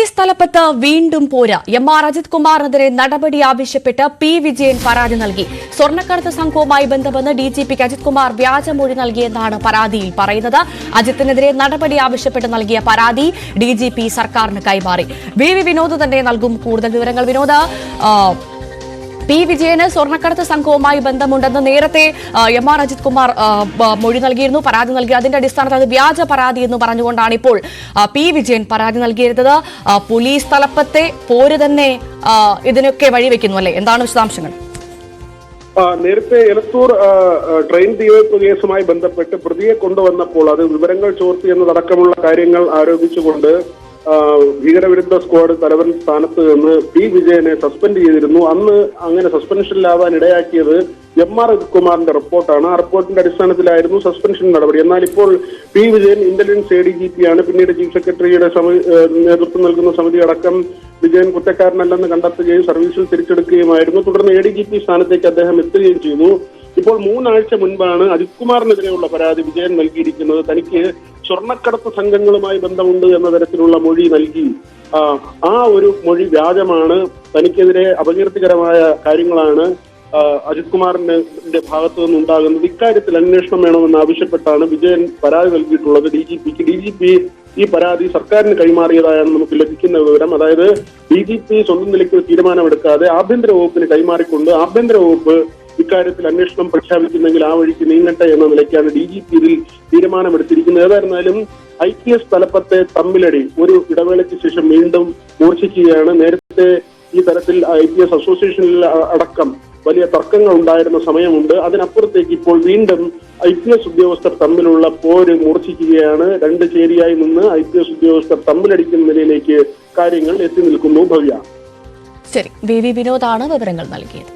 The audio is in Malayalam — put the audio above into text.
പോലീസ് തലപ്പത്ത് വീണ്ടും പോര. എം.ആർ. അജിത് കുമാറിനെതിരെ നടപടി ആവശ്യപ്പെട്ട് പി. വിജയൻ പരാതി നൽകി. സ്വർണ്ണക്കടത്ത് സംഘവുമായി ബന്ധപ്പെട്ട് ഡിജിപിക്ക് അജിത് കുമാർ വ്യാജമൊഴി നൽകിയെന്നാണ് പരാതിയിൽ പറയുന്നത്. അജിത്തിനെതിരെ നടപടി ആവശ്യപ്പെട്ട് നൽകിയ പരാതി ഡിജിപി സർക്കാരിന് കൈമാറി. വി വിനോദ് തന്നെ നൽകും കൂടുതൽ വിവരങ്ങൾ. വിനോദ്, പി. വിജയന് സ്വർണ്ണക്കടത്ത് സംഘവുമായി ബന്ധമുണ്ടെന്ന് നേരത്തെ എം.ആർ. അജിത് കുമാർ മൊഴി നൽകിയിരുന്നു, പരാതി നൽകി. അതിന്റെ അടിസ്ഥാനത്തിൽ അത് വ്യാജ പരാതി എന്ന് പറഞ്ഞുകൊണ്ടാണ് ഇപ്പോൾ പി. വിജയൻ പരാതി നൽകിയിരുന്നത്. പോലീസ് തലപ്പത്തെ പോര് തന്നെ ഇതിനൊക്കെ വഴിവെക്കുന്നു അല്ലേ? എന്താണ് വിശദാംശങ്ങൾ? നേരത്തെ എലത്തൂർ ട്രെയിൻ തീവെപ്പ് കേസുമായി ബന്ധപ്പെട്ട് പ്രതിയെ കൊണ്ടുവന്നപ്പോൾ അത് വിവരങ്ങൾ ചോർത്തി എന്നതടക്കമുള്ള കാര്യങ്ങൾ ആരോപിച്ചുകൊണ്ട് ഭീകരവിരുദ്ധ സ്ക്വാഡ് തലവൻ സ്ഥാനത്ത് നിന്ന് പി. വിജയനെ സസ്പെൻഡ് ചെയ്തിരുന്നു. അന്ന് അങ്ങനെ സസ്പെൻഷനിലാവാൻ ഇടയാക്കിയത് എം.ആർ. അജിത് കുമാറിന്റെ റിപ്പോർട്ടാണ്. ആ റിപ്പോർട്ടിന്റെ അടിസ്ഥാനത്തിലായിരുന്നു സസ്പെൻഷൻ നടപടി. എന്നാൽ ഇപ്പോൾ പി. വിജയൻ ഇന്റലിജൻസ് ADGP ആണ്. പിന്നീട് ചീഫ് സെക്രട്ടറിയുടെ നേതൃത്വം നൽകുന്ന സമിതി അടക്കം വിജയൻ കുറ്റക്കാരനല്ലെന്ന് കണ്ടെത്തുകയും സർവീസിൽ തിരിച്ചെടുക്കുകയുമായിരുന്നു. തുടർന്ന് ADGP സ്ഥാനത്തേക്ക് അദ്ദേഹം എത്തുകയും ചെയ്തു. ഇപ്പോൾ 3 ആഴ്ച മുൻപാണ് അജിത് കുമാറിനെതിരെയുള്ള പരാതി വിജയൻ നൽകിയിരിക്കുന്നത്. തനിക്ക് സ്വർണ്ണക്കടത്ത് സംഘങ്ങളുമായി ബന്ധമുണ്ട് എന്ന തരത്തിലുള്ള മൊഴി നൽകി. ആ ഒരു മൊഴി വ്യാജമാണ്. തനിക്കെതിരെ അപകീർത്തികരമായ കാര്യങ്ങളാണ് അജിത് കുമാറിന്റെ ഭാഗത്തു നിന്നുണ്ടാകുന്നത്. ഇക്കാര്യത്തിൽ അന്വേഷണം വേണമെന്ന് ആവശ്യപ്പെട്ടാണ് വിജയൻ പരാതി നൽകിയിട്ടുള്ളത് DGPക്ക്. DGP ഈ പരാതി സർക്കാരിന് കൈമാറിയതായാണ് നമുക്ക് ലഭിക്കുന്ന വിവരം. അതായത് DGP സ്വന്തം നിലയ്ക്ക് തീരുമാനമെടുക്കാതെ ആഭ്യന്തര വകുപ്പിന് കൈമാറിക്കൊണ്ട് ആഭ്യന്തര വകുപ്പ് ഇക്കാര്യത്തിൽ അന്വേഷണം പ്രഖ്യാപിക്കുന്നെങ്കിൽ ആ വഴിക്ക് നീങ്ങട്ടെ എന്ന നിലയ്ക്കാണ് DGP ഇതിൽ തീരുമാനമെടുത്തിരിക്കുന്നത്. ഏതായിരുന്നാലും IPS തലപ്പത്തെ തമ്മിലടി ഒരു ഇടവേളയ്ക്ക് ശേഷം വീണ്ടും മൂർച്ഛിക്കുകയാണ്. നേരത്തെ ഈ തരത്തിൽ IPS അസോസിയേഷനിൽ അടക്കം വലിയ തർക്കങ്ങൾ ഉണ്ടായിരുന്ന സമയമുണ്ട്. അതിനപ്പുറത്തേക്ക് ഇപ്പോൾ വീണ്ടും IPS ഉദ്യോഗസ്ഥർ തമ്മിലുള്ള പോര് മൂർച്ഛിക്കുകയാണ്. 2 ചേരിയായി നിന്ന് IPS ഉദ്യോഗസ്ഥർ തമ്മിലടിക്കുന്ന നിലയിലേക്ക് കാര്യങ്ങൾ എത്തി നിൽക്കുന്നു. ഭവ്യ. ശരി, വി വിനോദാണ് വിവരങ്ങൾ നൽകിയത്.